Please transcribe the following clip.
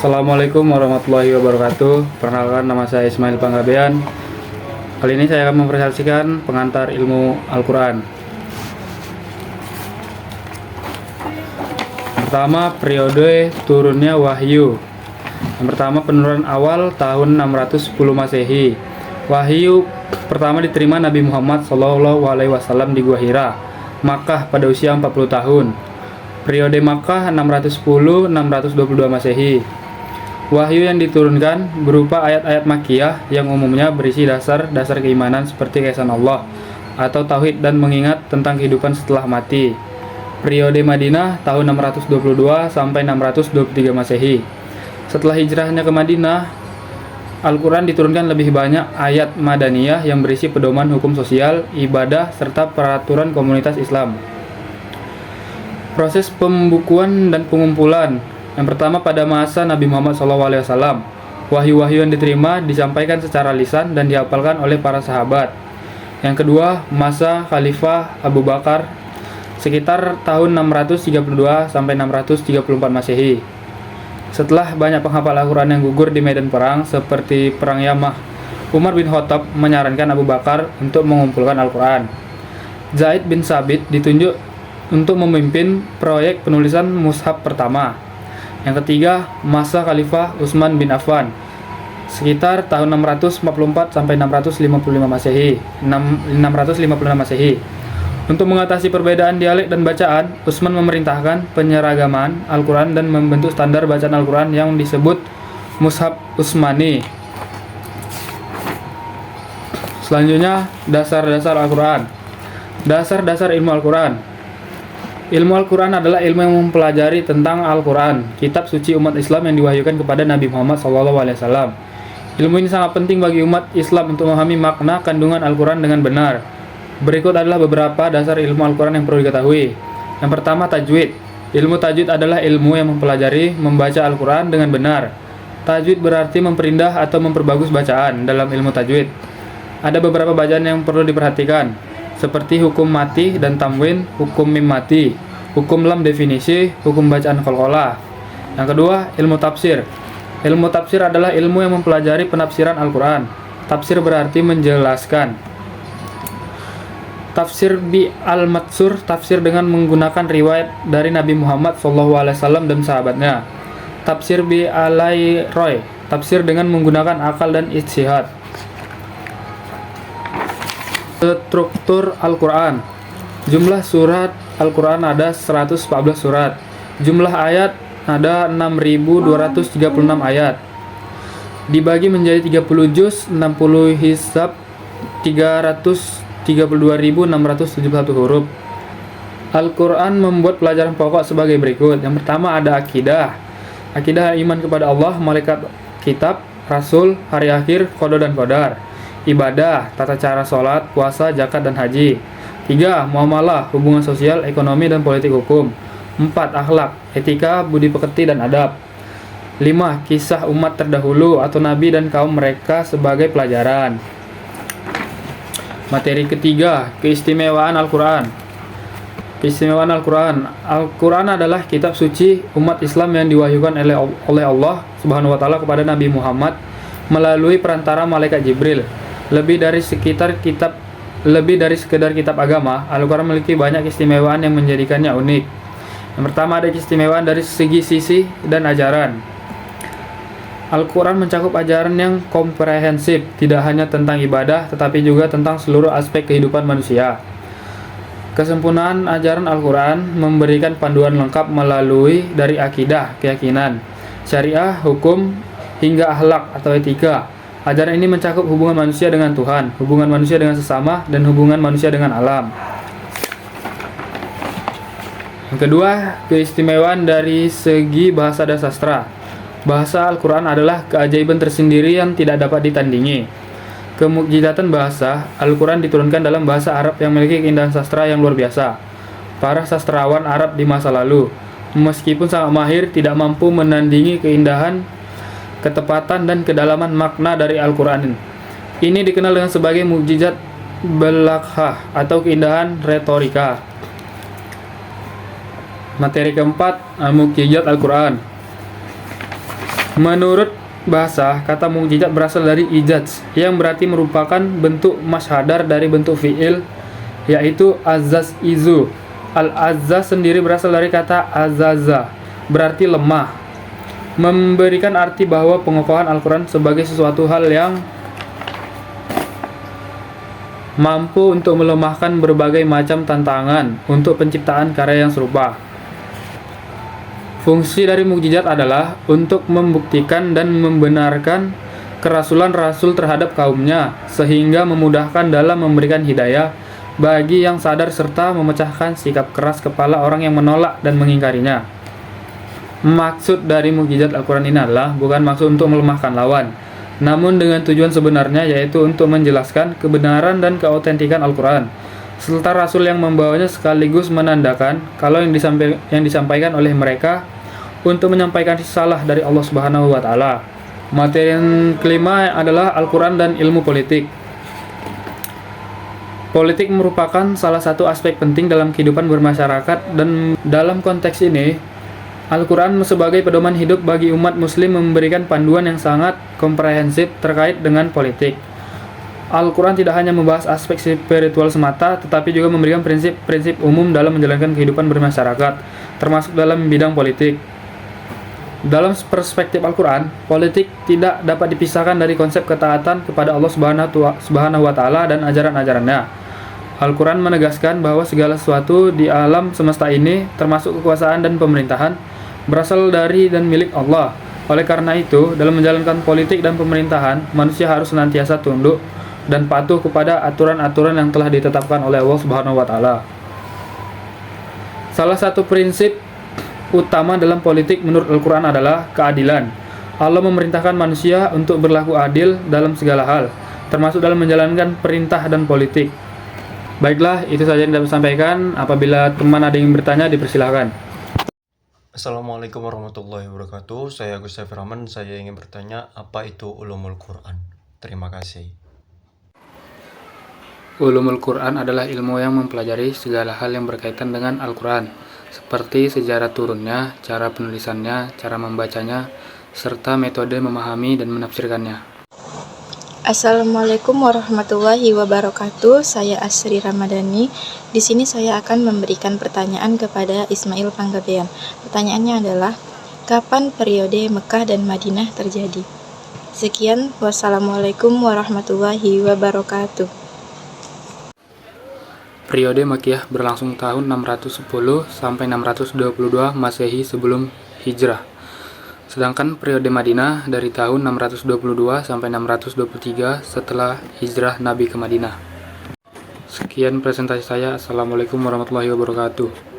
Assalamualaikum warahmatullahi wabarakatuh. Perkenalkan, nama saya Ismail Panggabean. Kali ini saya akan mempresentasikan pengantar ilmu Al-Quran. Pertama, periode turunnya wahyu. Yang pertama, penurunan awal tahun 610 Masehi. Wahyu pertama diterima Nabi Muhammad SAW di Gua Hira, Makkah pada usia 40 tahun. Periode Makkah 610-622 Masehi. Wahyu yang diturunkan berupa ayat-ayat Makkiyah yang umumnya berisi dasar-dasar keimanan seperti keesaan Allah atau tauhid dan mengingat tentang kehidupan setelah mati. Periode Madinah tahun 622 sampai 623 Masehi. Setelah hijrahnya ke Madinah, Al-Quran diturunkan lebih banyak ayat Madaniyah yang berisi pedoman hukum sosial, ibadah, serta peraturan komunitas Islam. Proses pembukuan dan pengumpulan. Yang pertama, pada masa Nabi Muhammad SAW, wahyu-wahyu yang diterima disampaikan secara lisan dan dihafalkan oleh para sahabat. Yang kedua, masa Khalifah Abu Bakar sekitar tahun 632 sampai 634 Masehi. Setelah banyak penghafal Al-Quran yang gugur di medan perang seperti Perang Yamah, Umar bin Khattab menyarankan Abu Bakar untuk mengumpulkan Al-Quran. Zaid bin Sabit ditunjuk untuk memimpin proyek penulisan mushaf pertama. Yang ketiga, masa Khalifah Utsman bin Affan sekitar tahun 644 sampai 655 Masehi. Untuk mengatasi perbedaan dialek dan bacaan, Utsman memerintahkan penyeragaman Al-Quran dan membentuk standar bacaan Al-Quran yang disebut Mushaf Utsmani. Selanjutnya, dasar-dasar Al-Quran. Dasar-dasar ilmu Al-Quran. Ilmu Al-Quran adalah ilmu yang mempelajari tentang Al-Quran, kitab suci umat Islam yang diwahyukan kepada Nabi Muhammad SAW. Ilmu ini sangat penting bagi umat Islam untuk memahami makna kandungan Al-Quran dengan benar. Berikut adalah beberapa dasar ilmu Al-Quran yang perlu diketahui. Yang pertama, tajwid. Ilmu tajwid adalah ilmu yang mempelajari membaca Al-Quran dengan benar. Tajwid berarti memperindah atau memperbagus bacaan dalam ilmu tajwid. Ada beberapa bacaan yang perlu diperhatikan, seperti hukum mati dan tamwin, hukum mim mati, hukum lam definisi, hukum bacaan qalqalah. Yang kedua, ilmu tafsir. Ilmu tafsir adalah ilmu yang mempelajari penafsiran Al-Quran. Tafsir berarti menjelaskan. Tafsir bi al-matsur, tafsir dengan menggunakan riwayat dari Nabi Muhammad SAW dan sahabatnya. Tafsir bi alai roy, tafsir dengan menggunakan akal dan ijtihad. Struktur Al-Quran. Jumlah surat Al-Quran ada 114 surat. Jumlah ayat ada 6.236 ayat. Dibagi menjadi 30 juz, 60 hizab, 332.671 huruf. Al-Quran membuat pelajaran pokok sebagai berikut. Yang pertama ada akidah. Akidah iman kepada Allah, malaikat, kitab, rasul, hari akhir, qada dan qadar. Ibadah, tata cara sholat, puasa, zakat, dan haji. 3. Muamalah, hubungan sosial, ekonomi, dan politik hukum. 4. Akhlak, etika, budi pekerti, dan adab. 5. Kisah umat terdahulu atau nabi dan kaum mereka sebagai pelajaran. Materi ketiga, keistimewaan Al-Quran. Keistimewaan Al-Quran. Al-Quran adalah kitab suci umat Islam yang diwahyukan oleh Allah Subhanahu wa Ta'ala kepada Nabi Muhammad melalui perantara malaikat Jibril. Lebih dari sekedar kitab agama, Al-Quran memiliki banyak keistimewaan yang menjadikannya unik. Yang pertama, ada keistimewaan dari segi sisi dan ajaran. Al-Quran mencakup ajaran yang komprehensif, tidak hanya tentang ibadah, tetapi juga tentang seluruh aspek kehidupan manusia. Kesempurnaan ajaran Al-Quran memberikan panduan lengkap melalui dari akidah, keyakinan, syariah, hukum, hingga akhlak atau etika. Ajaran ini mencakup hubungan manusia dengan Tuhan, hubungan manusia dengan sesama, dan hubungan manusia dengan alam. Yang kedua, keistimewaan dari segi bahasa dan sastra. Bahasa Al-Quran adalah keajaiban tersendiri yang tidak dapat ditandingi. Kemukjizatan bahasa Al-Quran diturunkan dalam bahasa Arab yang memiliki keindahan sastra yang luar biasa. Para sastrawan Arab di masa lalu, meskipun sangat mahir, tidak mampu menandingi keindahan, ketepatan, dan kedalaman makna dari Al-Quran. Ini dikenal dengan sebagai mukjizat balaghah atau keindahan retorika. Materi keempat, mukjizat Al-Quran. Menurut bahasa, kata mukjizat berasal dari ijaz, yang berarti merupakan bentuk masyhadar dari bentuk fi'il, yaitu azaz izu. Al-azaz sendiri berasal dari kata azaza, berarti lemah, memberikan arti bahwa pengokohan Al-Quran sebagai sesuatu hal yang mampu untuk melemahkan berbagai macam tantangan untuk penciptaan karya yang serupa. Fungsi dari mukjizat adalah untuk membuktikan dan membenarkan kerasulan Rasul terhadap kaumnya, sehingga memudahkan dalam memberikan hidayah bagi yang sadar serta memecahkan sikap keras kepala orang yang menolak dan mengingkarinya. Maksud dari mukjizat Al-Quran ini adalah bukan maksud untuk melemahkan lawan, namun dengan tujuan sebenarnya, yaitu untuk menjelaskan kebenaran dan keautentikan Al-Quran, serta Rasul yang membawanya, sekaligus menandakan kalau yang disampaikan oleh mereka untuk menyampaikan risalah dari Allah Subhanahu wa Ta'ala. Materi yang kelima adalah Al-Quran dan ilmu politik. Politik merupakan salah satu aspek penting dalam kehidupan bermasyarakat, dan dalam konteks ini, Al-Quran sebagai pedoman hidup bagi umat muslim memberikan panduan yang sangat komprehensif terkait dengan politik. Al-Quran tidak hanya membahas aspek spiritual semata, tetapi juga memberikan prinsip-prinsip umum dalam menjalankan kehidupan bermasyarakat, termasuk dalam bidang politik. Dalam perspektif Al-Quran, politik tidak dapat dipisahkan dari konsep ketaatan kepada Allah Subhanahu wa Ta'ala dan ajaran-ajarannya. Al-Quran menegaskan bahwa segala sesuatu di alam semesta ini, termasuk kekuasaan dan pemerintahan, berasal dari dan milik Allah. Oleh karena itu, dalam menjalankan politik dan pemerintahan, manusia harus senantiasa tunduk dan patuh kepada aturan-aturan yang telah ditetapkan oleh Allah Subhanahu wa Ta'ala. Salah satu prinsip utama dalam politik menurut Al-Quran adalah keadilan. Allah memerintahkan manusia untuk berlaku adil dalam segala hal, termasuk dalam menjalankan perintah dan politik. Baiklah, itu saja yang dapat sampaikan. Apabila teman ada yang bertanya, dipersilahkan. Assalamualaikum warahmatullahi wabarakatuh. Saya Agus Rahman. Saya ingin bertanya, apa itu ulumul Quran? Terima kasih. Ulumul Quran adalah ilmu yang mempelajari segala hal yang berkaitan dengan Al-Quran, seperti sejarah turunnya, cara penulisannya, cara membacanya, serta metode memahami dan menafsirkannya. Assalamualaikum warahmatullahi wabarakatuh. Saya Asri Ramadhani. Di sini saya akan memberikan pertanyaan kepada Ismail Panggabean. Pertanyaannya adalah, kapan periode Mekah dan Madinah terjadi? Sekian, wassalamualaikum warahmatullahi wabarakatuh. Periode Makkiyah berlangsung tahun 610 sampai 622 Masehi sebelum Hijrah. Sedangkan periode Madinah dari tahun 622 sampai 623 setelah hijrah Nabi ke Madinah. Sekian presentasi saya. Assalamualaikum warahmatullahi wabarakatuh.